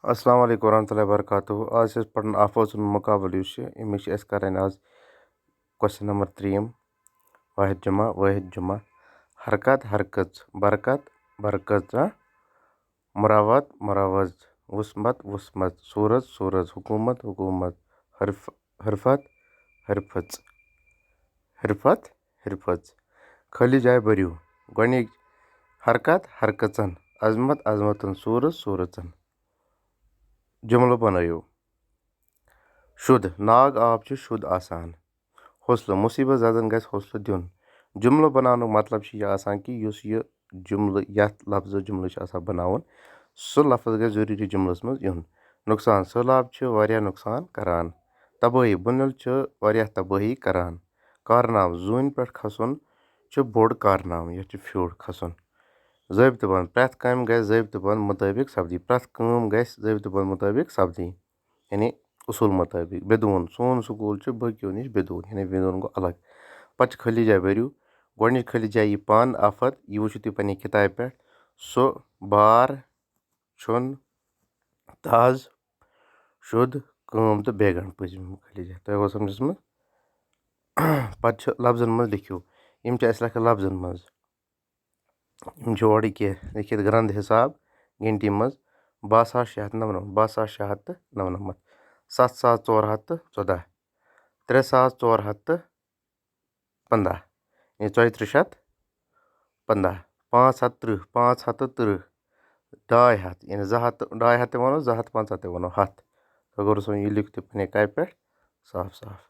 अस्सलाम वालेकुम वरहमतुल्लाहि वबरकातुहू। आज छे पढ़न आफोजुन मुकाबल अमिच करन क्वेश्चन नंबर 3 वाहिद जुमा हरकत हरकत बरकत बरकत मुरावत मुरावज वसमत वसमत सूरज सूरज हुकूमत हुकूमत हरफत हरफच हिरफत हिरफच खाली जाए भरियो गोडनिक हरकत हरकचन अजमत अजमतन सूरज सूरजन जुमलो बनायो शुद्ध नाग आब शुद्ध आसान हौसला मुसीबत ज़दन गस हौसला दिन जुमलो बनानुक मतलब यह आसान कि युस यह जुमलो यथ लफ्ज़ जुमलो बनावन सो लफ्ज़ गस ज़रूरी जुमलस मज युन नुकसान सैलाब वारिया नुकसान करान तबाही बुनल वारिया तबाही करान कारनाम जून पे खसन बोड़ कारनाम यह फ्योड़ खसन ज़ाबित बंद प्रथ काम गस ज़ाबित बंद मुताबिक सपदी प्रथ काम गस ज़ाबित बंद मुताबिक सपदी यानी उसूल मुताबिक बेदून सोन स्कूल बकियो नश बेदून यानी बेदून गो अलग पच खाली जाए भरियो गोडनिच खाली जाए यह पान आफत यह वुचु तुम पन्ने किताब पे सो बार छुन ताज शुद्ध काम तो बेगन पजिम खाली जाए तो गो समझस मज पच लफ्ज़न मज लिखियो यम लखन लफ्ज़न मज यम लिखित ग्रंथ हिसाब गिनती मज 62,699 7,414 3,415 ये 3415 530 530 200 यानी 200 वनो 250 वनो हथ तो अगर यह लिख तो पे कापि पे साफ साफ।